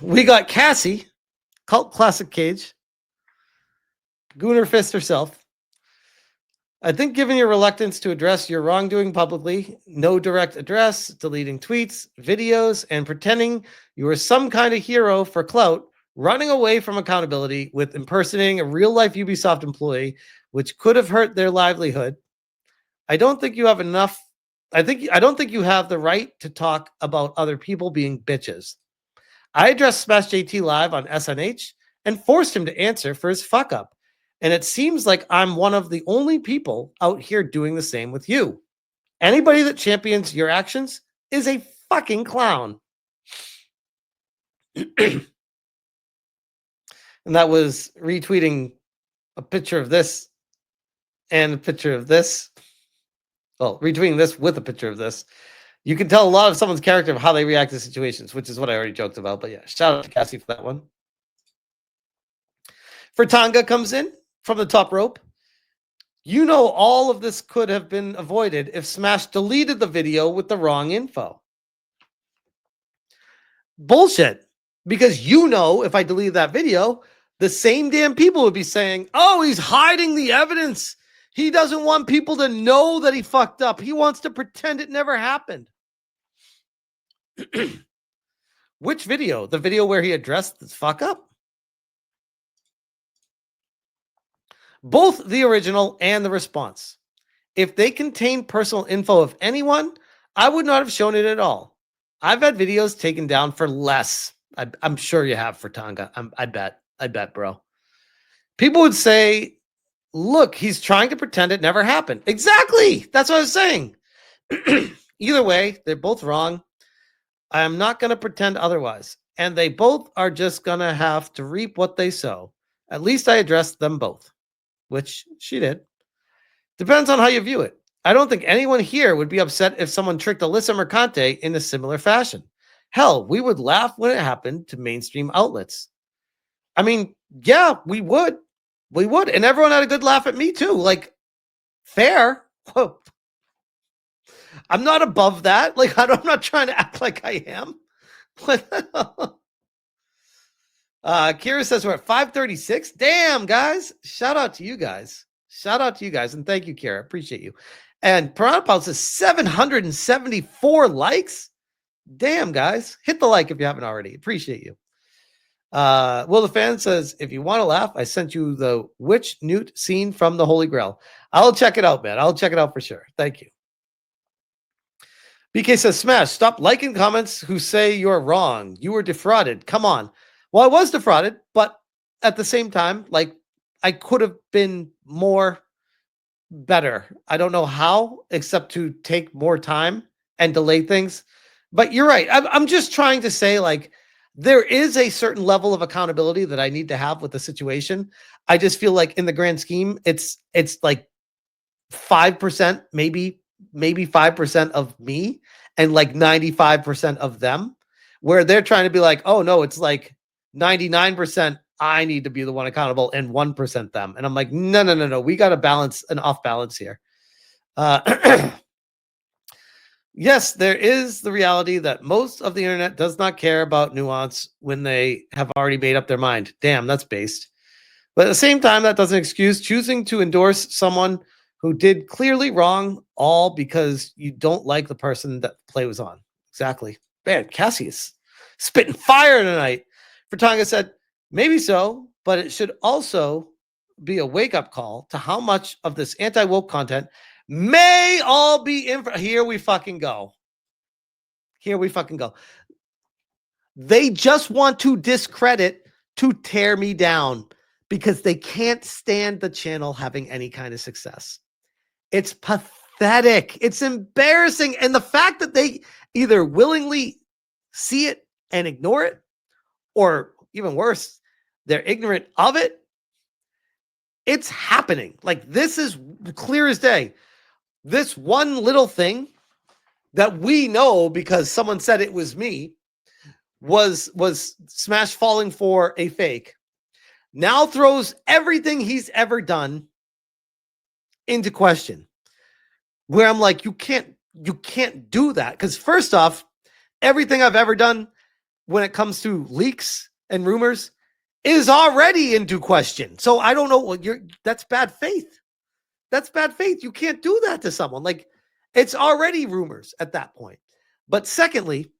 We got Cassie, CultClassicCage, Gooner Fist herself. I think given your reluctance to address your wrongdoing publicly, no direct address, deleting tweets, videos, and pretending you were some kind of hero for clout, running away from accountability with impersonating a real-life Ubisoft employee, which could have hurt their livelihood, I don't think you have enough. I don't think you have the right to talk about other people being bitches. I addressed Smash JT live on SNH and forced him to answer for his fuck up. And it seems like I'm one of the only people out here doing the same with you. Anybody that champions your actions is a fucking clown. And that was retweeting a picture of this and a picture of this. Well, retweeting this with a picture of this. You can tell a lot of someone's character of how they react to situations, which is what I already joked about. But yeah, shout out to Cassie for that one. Fritanga comes in from the top rope. You know, all of this could have been avoided if Smash deleted the video with the wrong info. Bullshit. Because you know, if I deleted that video, the same damn people would be saying, oh, he's hiding the evidence. He doesn't want people to know that he fucked up. He wants to pretend it never happened. Which video? The video where he addressed this fuck up? Both the original and the response. If they contain personal info of anyone, I would not have shown it at all. I've had videos taken down for less. I'm sure you have, Fritanga. I bet, bro. People would say, look, he's trying to pretend it never happened. Exactly. That's what I was saying. Either way, they're both wrong. I am not going to pretend otherwise. And they both are just going to have to reap what they sow. At least I addressed them both, which she did. Depends on how you view it. I don't think anyone here would be upset if someone tricked Alyssa Mercante in a similar fashion. Hell, we would laugh when it happened to mainstream outlets. I mean, yeah, we would. We would. And everyone had a good laugh at me too. Like, fair. Whoa. I'm not above that. Like, I'm not trying to act like I am. Kira says we're at 536. Damn, guys. Shout out to you guys. Shout out to you guys. And thank you, Kira. Appreciate you. And Piranha says 774 likes. Damn, guys. Hit the like if you haven't already. Appreciate you. Will the fan says, if you want to laugh, I sent you the Witch Newt scene from the Holy Grail. I'll check it out, man. I'll check it out for sure. Thank you. BK says, Smash, stop liking comments who say you're wrong. You were defrauded. Come on. Well, I was defrauded, but at the same time, like, I could have been more better. I don't know how, except to take more time and delay things. But you're right. I'm just trying to say, like, there is a certain level of accountability that I need to have with the situation. I just feel like in the grand scheme, it's like 5%, maybe 5% of me and like 95% of them, where they're trying to be like, oh no, it's like 99% I need to be the one accountable and 1% them. And I'm like, no. We got to balance an off balance here. Yes, there is the reality that most of the internet does not care about nuance when they have already made up their mind. Damn, that's based. But at the same time, that doesn't excuse choosing to endorse someone who did clearly wrong, all because you don't like the person that the play was on. Exactly. Man, Cassie is spitting fire tonight. Fritanga said, maybe so, but it should also be a wake-up call to how much of this anti-woke content may all be here we fucking go. Here we fucking go. They just want to discredit to tear me down because they can't stand the channel having any kind of success. It's pathetic. It's embarrassing. And the fact that they either willingly see it and ignore it, or even worse, they're ignorant of it. It's happening. Like, this is clear as day. This one little thing that we know because someone said it was me was Smash falling for a fake. Now throws everything he's ever done into question. Where I'm like, you can't do that. Because first off, everything I've ever done when it comes to leaks and rumors is already into question. So I don't know what that's bad faith. That's bad faith. You can't do that to someone. Like, it's already rumors at that point. But secondly,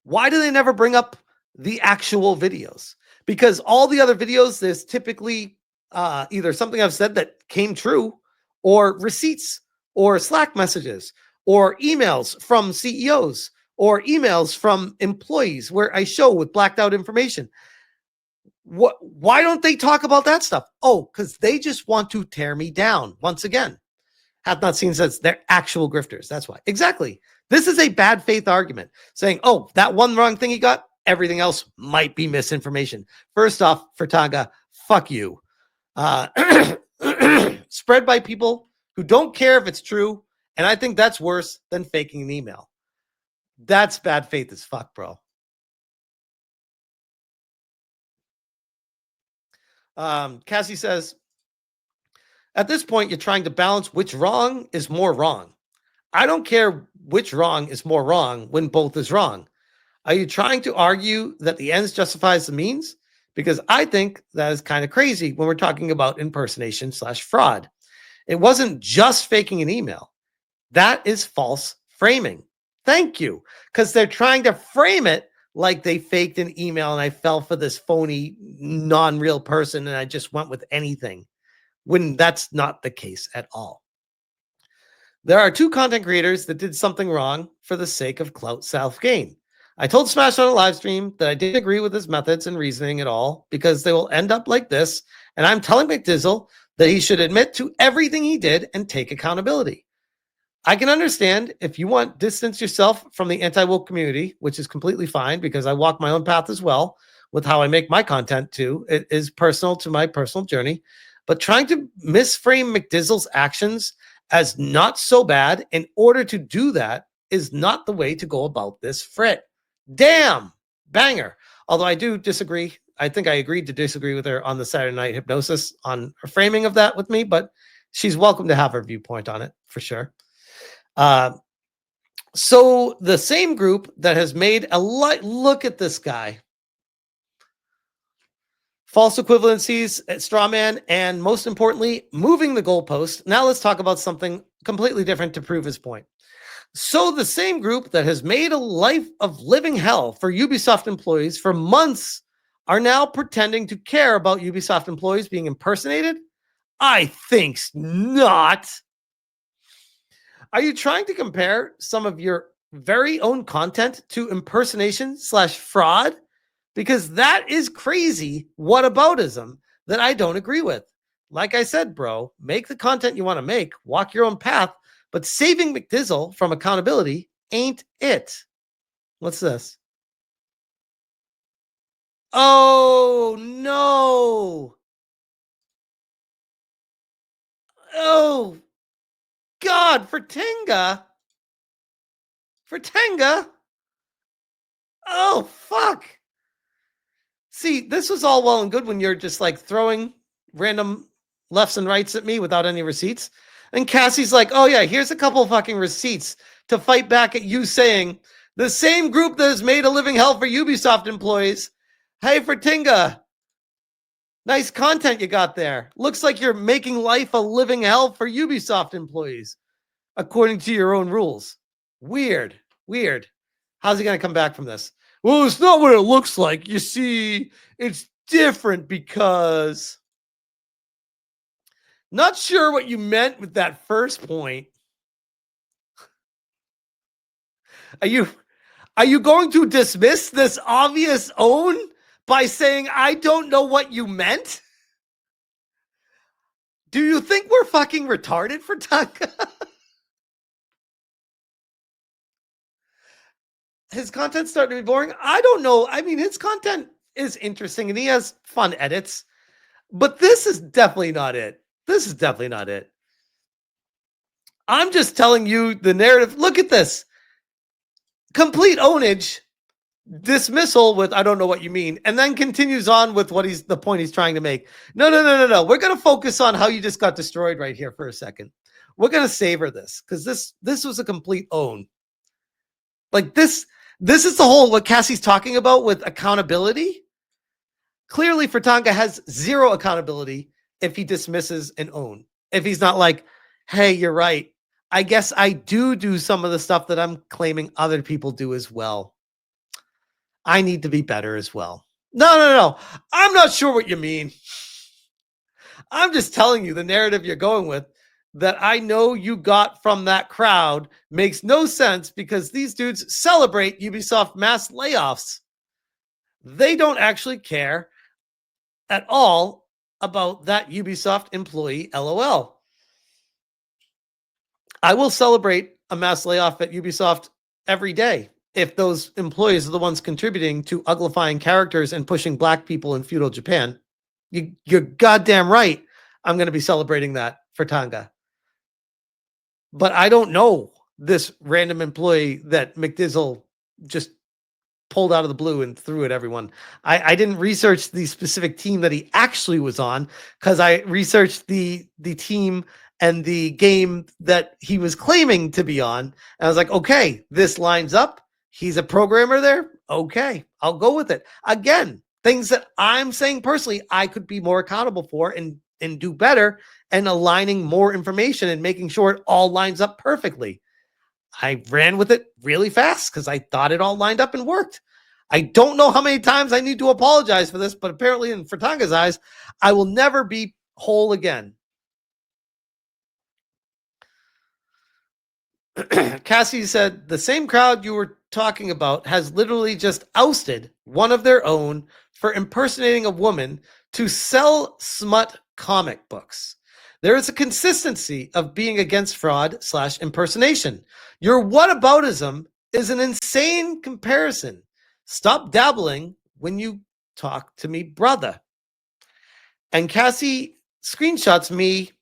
why do they never bring up the actual videos? Because all the other videos, there's typically either something I've said that came true, or receipts, or Slack messages, or emails from CEOs, or emails from employees where I show with blacked out information. Why don't they talk about that stuff? Oh, because they just want to tear me down. Once again, have not seen since they're actual grifters. That's why. Exactly. This is a bad faith argument saying, oh, that one wrong thing he got, everything else might be misinformation. First off, Fritanga, fuck you. Spread by people who don't care if it's true. And I think that's worse than faking an email. That's bad faith as fuck, bro. Cassie says, at this point, you're trying to balance which wrong is more wrong. I don't care which wrong is more wrong when both is wrong. Are you trying to argue that the ends justifies the means? Because I think that is kind of crazy when we're talking about impersonation / fraud. It wasn't just faking an email. That is false framing. Thank you. Because they're trying to frame it like they faked an email and I fell for this phony, non-real person and I just went with anything, when that's not the case at all. There are 2 content creators that did something wrong for the sake of clout self-gain. I told Smash on a live stream that I didn't agree with his methods and reasoning at all because they will end up like this, and I'm telling McDizzle that he should admit to everything he did and take accountability. I can understand if you want to distance yourself from the anti-woke community, which is completely fine because I walk my own path as well with how I make my content too. It is personal to my personal journey, but trying to misframe McDizzle's actions as not so bad in order to do that is not the way to go about this, Frit. Damn, banger. Although I do disagree. I think I agreed to disagree with her on the Saturday Night Hypnosis on her framing of that with me, but she's welcome to have her viewpoint on it for sure. So the same group that has made a look at this guy, false equivalencies, straw man, and most importantly, moving the goalpost. Now let's talk about something completely different to prove his point. So the same group that has made a life of living hell for Ubisoft employees for months are now pretending to care about Ubisoft employees being impersonated? I think not. Are you trying to compare some of your very own content to impersonation / fraud? Because that is crazy whataboutism that I don't agree with. Like I said, bro, make the content you want to make, walk your own path, but saving McDizzle from accountability ain't it. What's this? Oh, no. Oh, God, Fritanga. Oh, fuck. See, this was all well and good when you're just like throwing random lefts and rights at me without any receipts. And Cassie's like, oh yeah, here's a couple fucking receipts to fight back at you saying the same group that has made a living hell for Ubisoft employees. Hey, Fritanga, nice content you got there. Looks like you're making life a living hell for Ubisoft employees, according to your own rules. Weird. How's he going to come back from this? Well, it's not what it looks like. You see, it's different because... Not sure what you meant with that first point. Are you going to dismiss this obvious own by saying, I don't know what you meant? Do you think we're fucking retarded, Fritanga? His content's starting to be boring. I don't know. I mean, his content is interesting and he has fun edits, but this is definitely not it. I'm just telling you the narrative. Look at this. Complete ownage, dismissal with I don't know what you mean, and then continues on with what the point he's trying to make. No. We're going to focus on how you just got destroyed right here for a second. We're going to savor this because this was a complete own. Like this This is the whole what Cassie's talking about with accountability. Clearly, Fritanga has zero accountability if he dismisses an own. If he's not like, hey, you're right. I guess I do some of the stuff that I'm claiming other people do as well. I need to be better as well. No. I'm not sure what you mean. I'm just telling you the narrative you're going with that I know you got from that crowd makes no sense because these dudes celebrate Ubisoft mass layoffs. They don't actually care at all about that Ubisoft employee, LOL. I will celebrate a mass layoff at Ubisoft every day if those employees are the ones contributing to uglifying characters and pushing black people in feudal Japan. You're goddamn right. I'm going to be celebrating that for Tanga. But I don't know this random employee that McDizzle just pulled out of the blue and threw at everyone. I didn't research the specific team that he actually was on because I researched the team and the game that he was claiming to be on. And I was like, okay, this lines up. He's a programmer there. Okay, I'll go with it. Again, things that I'm saying personally, I could be more accountable for and do better and aligning more information and making sure it all lines up perfectly. I ran with it really fast because I thought it all lined up and worked. I don't know how many times I need to apologize for this, but apparently in Fritanga's eyes, I will never be whole again. Cassie said, the same crowd you were talking about has literally just ousted one of their own for impersonating a woman to sell smut comic books. There is a consistency of being against fraud / impersonation. Your whataboutism is an insane comparison. Stop dabbling when you talk to me, brother. And Cassie screenshots me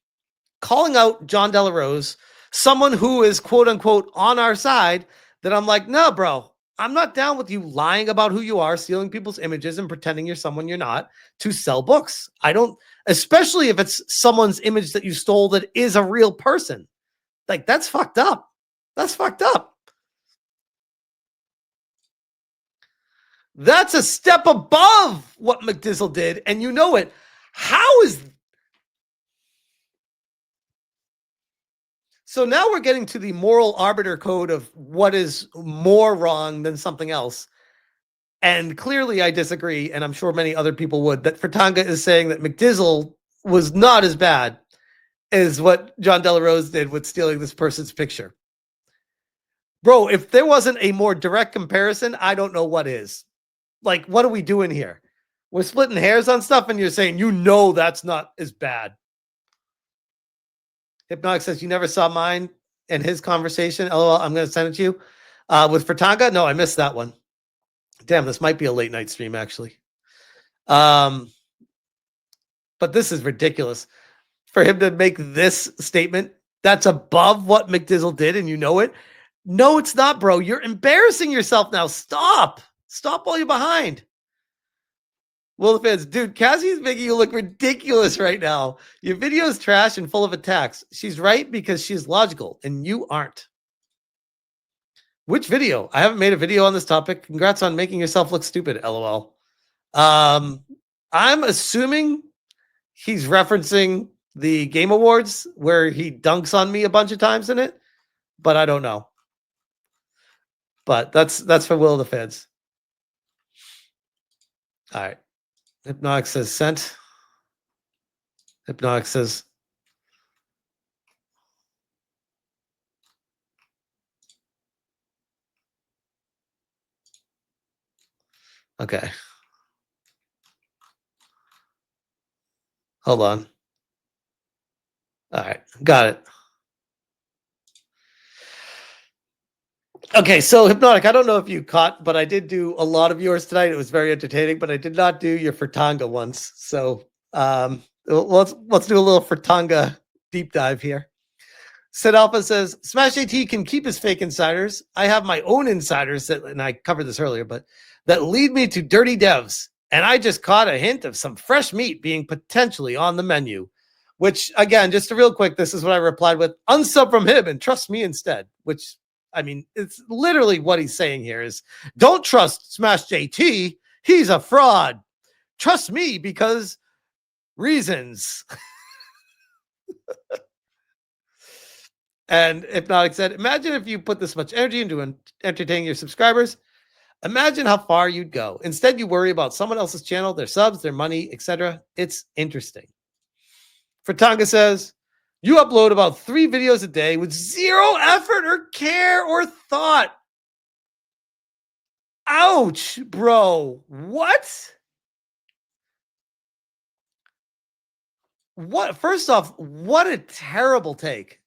calling out John Delarose, someone who is quote unquote on our side, that I'm like, no, bro, I'm not down with you lying about who you are, stealing people's images and pretending you're someone you're not to sell books. I don't, especially if it's someone's image that you stole that is a real person. Like, that's fucked up. That's fucked up. That's a step above what McDizzle did, and you know it. How is... So now we're getting to the moral arbiter code of what is more wrong than something else. And clearly I disagree, and I'm sure many other people would, that Fritanga is saying that McDizzle was not as bad as what John Delarose did with stealing this person's picture. Bro, if there wasn't a more direct comparison, I don't know what is. Like, what are we doing here? We're splitting hairs on stuff, and you're saying, you know, that's not as bad. Hypnotic says, you never saw mine and his conversation. LOL, I'm going to send it to you. With Fritanga? No, I missed that one. Damn, this might be a late night stream, actually. But this is ridiculous. For him to make this statement, that's above what McDizzle did, and you know it. No, it's not, bro. You're embarrassing yourself now. Stop. Stop while you're behind. Will the fans, dude, Cassie's making you look ridiculous right now. Your video is trash and full of attacks. She's right because she's logical, and you aren't. Which video? I haven't made a video on this topic. Congrats on making yourself look stupid, LOL. I'm assuming he's referencing the Game Awards where he dunks on me a bunch of times in it, but I don't know. But that's for Will of the Feds. All right. Hypnotic says sent. Hypnotic says okay. Hold on. All right. Got it. Okay, so Hypnotic, I don't know if you caught, but I did do a lot of yours tonight. It was very entertaining, but I did not do your Fritanga once. So let's do a little Fritanga deep dive here. Sid Alpha says, Smash AT can keep his fake insiders. I have my own insiders, and I covered this earlier, but that lead me to dirty devs. And I just caught a hint of some fresh meat being potentially on the menu. Which, again, just a real quick, this is what I replied with, unsub from him and trust me instead, which I mean, it's literally what he's saying here is don't trust Smash JT. He's a fraud. Trust me because reasons. And Hypnotic said, imagine if you put this much energy into entertaining your subscribers. Imagine how far you'd go. Instead, you worry about someone else's channel, their subs, their money, etc. It's interesting. Fritanga says, you upload about 3 videos a day with zero effort or care or thought. Ouch, bro. What? What? First off, what a terrible take.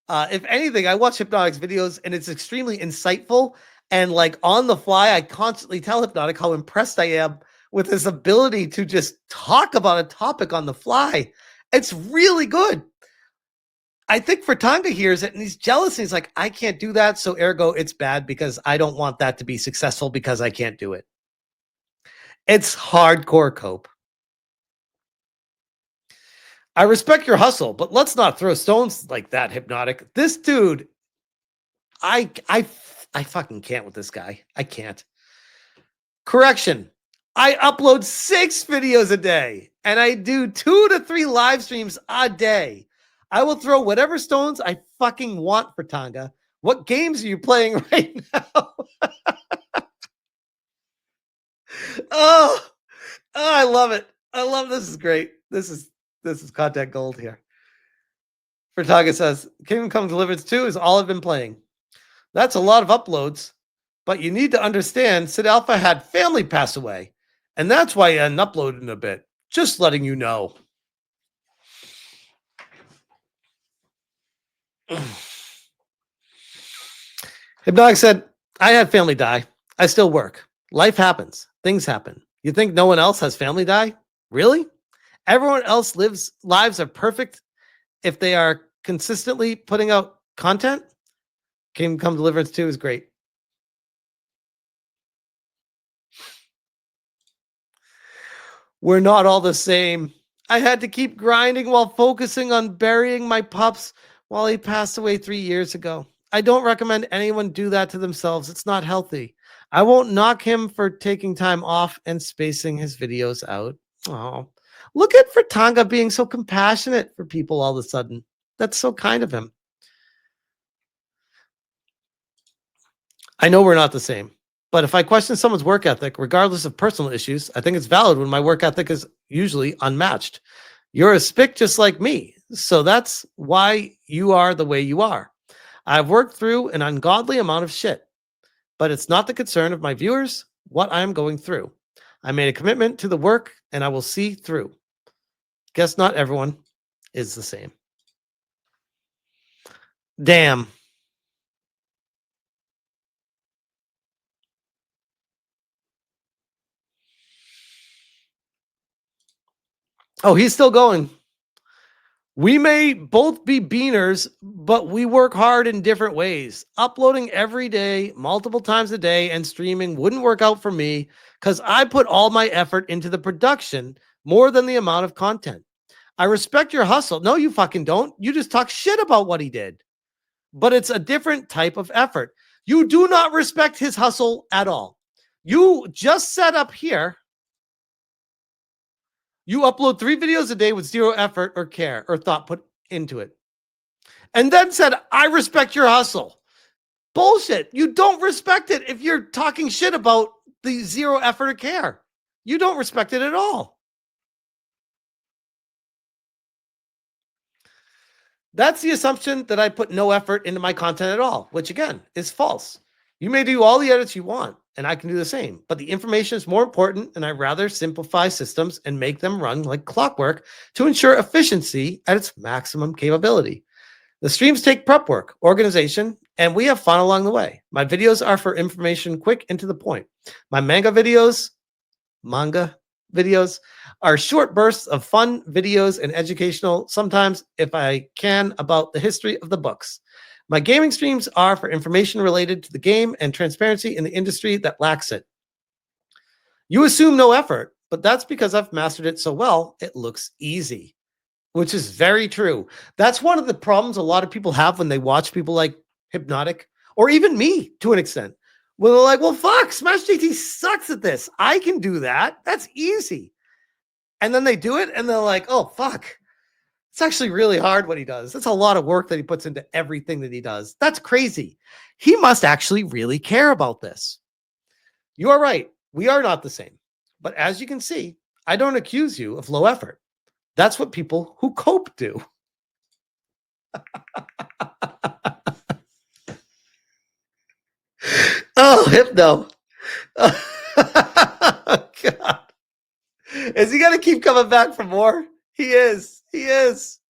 If anything, I watch Hypnotic's videos and it's extremely insightful. And like on the fly, I constantly tell Hypnotic how impressed I am with his ability to just talk about a topic on the fly. It's really good. I think Fritanga hears it and he's jealous. And he's like, I can't do that. So ergo, it's bad because I don't want that to be successful because I can't do it. It's hardcore cope. I respect your hustle, but let's not throw stones like that, Hypnotic. This dude, I fucking can't with this guy. I can't. Correction. I upload 6 videos a day and I do 2 to 3 live streams a day. I will throw whatever stones I fucking want, Fritanga. What games are you playing right now? Oh, I love it. I love this. Is great. This is content gold here. Fritanga says, Kingdom Come Deliverance 2 is all I've been playing. That's a lot of uploads, but you need to understand Sid Alpha had family pass away, and that's why I hadn't uploaded in a bit. Just letting you know. Hypnotic said, I had family die. I still work. Life happens. Things happen. You think no one else has family die? Really? Everyone else lives are perfect if they are consistently putting out content. Kingdom Come Deliverance 2 is great. We're not all the same. I had to keep grinding while focusing on burying my pups while he passed away 3 years ago. I don't recommend anyone do that to themselves. It's not healthy. I won't knock him for taking time off and spacing his videos out. Oh, look at Fritanga being so compassionate for people all of a sudden. That's so kind of him. I know we're not the same, but if I question someone's work ethic, regardless of personal issues, I think it's valid when my work ethic is usually unmatched. You're a spick just like me, so that's why you are the way you are. I've worked through an ungodly amount of shit, but it's not the concern of my viewers what I'm going through. I made a commitment to the work, and I will see through. Guess not everyone is the same. Damn. Oh, he's still going. We may both be beaners, but we work hard in different ways. Uploading every day, multiple times a day, and streaming wouldn't work out for me because I put all my effort into the production more than the amount of content. I respect your hustle. No, you fucking don't. You just talk shit about what he did. But it's a different type of effort. You do not respect his hustle at all. You just set up here. You upload 3 videos a day with zero effort or care or thought put into it. And then said, I respect your hustle. Bullshit. You don't respect it if you're talking shit about the zero effort or care. You don't respect it at all. That's the assumption that I put no effort into my content at all, which again is false. You may do all the edits you want, and I can do the same, but the information is more important, and I rather simplify systems and make them run like clockwork to ensure efficiency at its maximum capability. The streams take prep work, organization, and we have fun along the way. My videos are for information quick and to the point. My manga videos are short bursts of fun videos and educational, sometimes, if I can, about the history of the books. My gaming streams are for information related to the game and transparency in the industry that lacks it. You assume no effort, but that's because I've mastered it so well, it looks easy, which is very true. That's one of the problems a lot of people have when they watch people like Hypnotic or even me to an extent. When they're like, well, fuck, Smash JT sucks at this. I can do that. That's easy. And then they do it and they're like, oh, fuck. It's actually really hard what he does. That's a lot of work that he puts into everything that he does. That's crazy. He must actually really care about this. You are right. We are not the same. But as you can see, I don't accuse you of low effort. That's what people who cope do. Oh, Hypno. Oh, God. Is he going to keep coming back for more? He is. He is.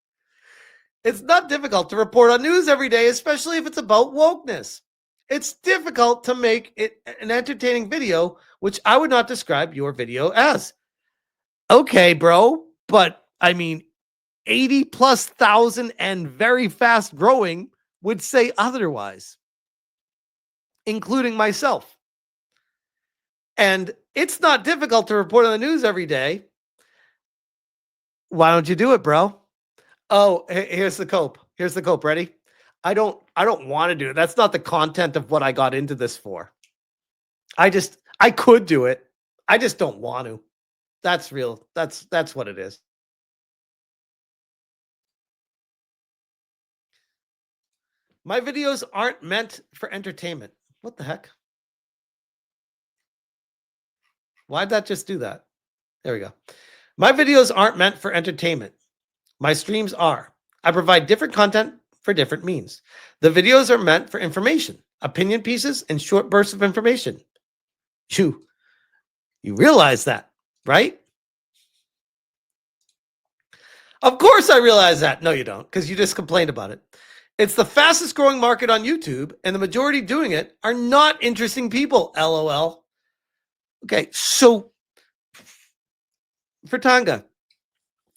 It's not difficult to report on news every day, especially if it's about wokeness. It's difficult to make it an entertaining video, which I would not describe your video as. Okay, bro, but I mean, 80 plus thousand and very fast growing would say otherwise, including myself. And it's not difficult to report on the news every day. Why don't you do it, bro? Oh, here's the cope. Here's the cope. Ready? I don't want to do it. That's not the content of what I got into this for. I could do it. I just don't want to. That's real. That's what it is. My videos aren't meant for entertainment. What the heck? Why'd that just do that? There we go. My videos aren't meant for entertainment. My streams are. I provide different content for different means. The videos are meant for information, opinion pieces, and short bursts of information. You realize that, right? Of course I realize that. No, you don't, because you just complained about it. It's the fastest growing market on YouTube, and the majority doing it are not interesting people, LOL. Okay, so Fritanga,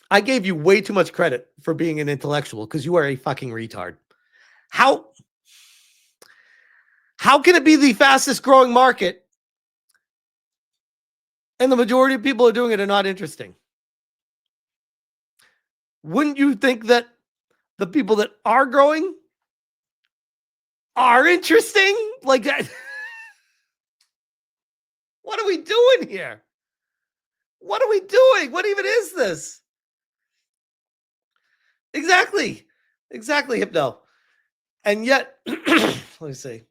I gave you way too much credit for being an intellectual because you are a fucking retard. How can it be the fastest growing market and the majority of people are doing it are not interesting? Wouldn't you think that the people that are growing are interesting? Like that. What are we doing here? What are we doing? What even is this? Exactly, Hypno. And yet, let me see.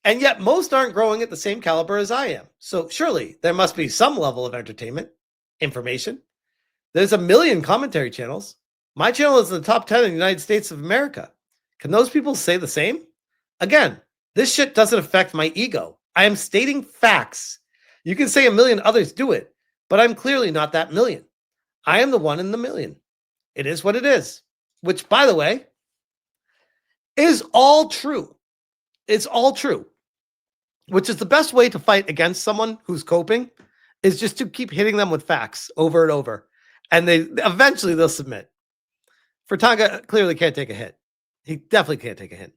And yet, most aren't growing at the same caliber as I am. So surely there must be some level of entertainment, information. There's a million commentary channels. My channel is in the top 10 in the United States of America. Can those people say the same? Again, this shit doesn't affect my ego. I am stating facts. You can say a million others do it, but I'm clearly not that million. I am the one in the million. It is what it is, which, by the way, is all true. It's all true, which is the best way to fight against someone who's coping is just to keep hitting them with facts over and over. And eventually they'll submit. Fritanga clearly can't take a hit. He definitely can't take a hit.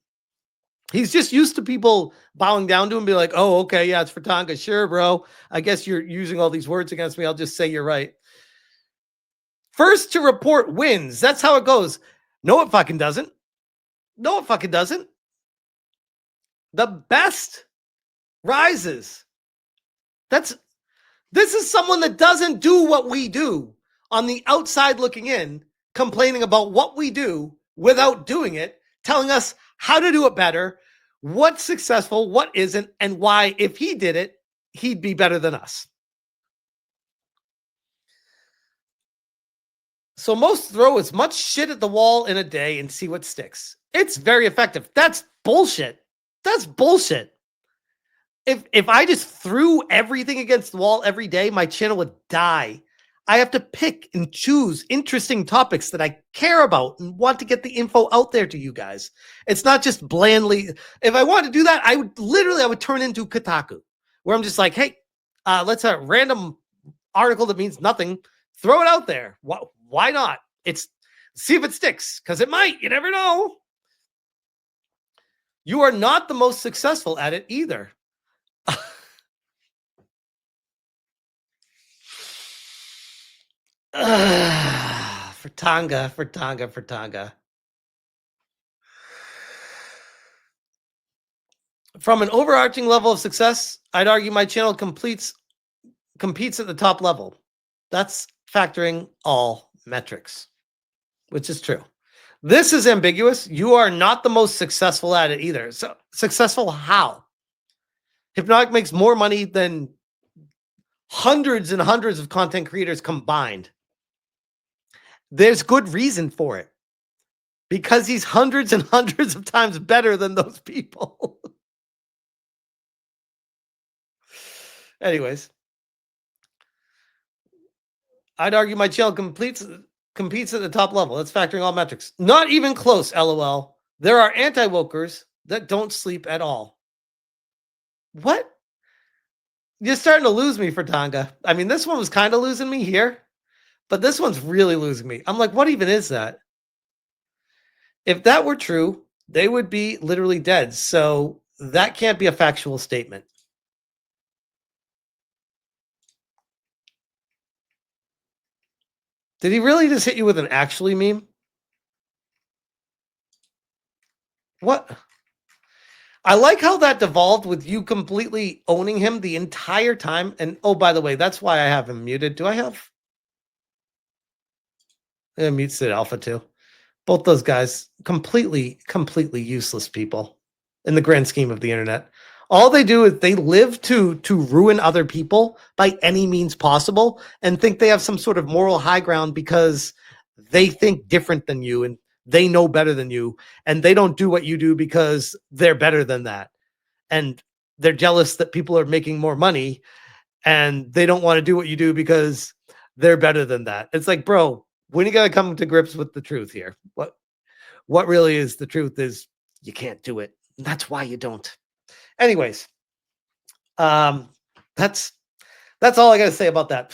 He's just used to people bowing down to him and be like, oh, okay, yeah, it's Fritanga. Sure, bro. I guess you're using all these words against me. I'll just say you're right. First to report wins. That's how it goes. No, it fucking doesn't. No, it fucking doesn't. The best rises. This is someone that doesn't do what we do on the outside looking in, complaining about what we do without doing it, telling us how to do it better, what's successful, what isn't, and why, if he did it, he'd be better than us. So most throw as much shit at the wall in a day and see what sticks. It's very effective. That's bullshit. That's bullshit. If I just threw everything against the wall every day, my channel would die. I have to pick and choose interesting topics that I care about and want to get the info out there to you guys. It's not just blandly. If I wanted to do that, I would turn into Kotaku, where I'm just like, hey, let's have a random article that means nothing. Throw it out there. Why not? See if it sticks, because it might. You never know. You are not the most successful at it either. Fritanga. From an overarching level of success, I'd argue my channel competes at the top level. That's factoring all metrics, which is true. This is ambiguous. You are not the most successful at it either. So successful how? Hypnotic makes more money than hundreds and hundreds of content creators combined. There's good reason for it. Because he's hundreds and hundreds of times better than those people. Anyways, I'd argue my channel competes at the top level. That's factoring all metrics. Not even close, LOL. There are anti-wokers that don't sleep at all. What? You're starting to lose me, Fritanga. I mean, this one was kind of losing me here, but this one's really losing me. I'm like, what even is that? If that were true, they would be literally dead. So that can't be a factual statement. Did he really just hit you with an actually meme? What? I like how that devolved with you completely owning him the entire time. And oh, by the way, that's why I have him muted. Do I have? Mute Sid Alpha too. Both those guys, completely useless people in the grand scheme of the internet. All they do is they live to ruin other people by any means possible and think they have some sort of moral high ground because they think different than you and they know better than you, and they don't do what you do because they're better than that. And they're jealous that people are making more money, and they don't want to do what you do because they're better than that. It's like, bro, when you got to come to grips with the truth here. What really is the truth is you can't do it. That's why you don't. Anyways, that's all I got to say about that.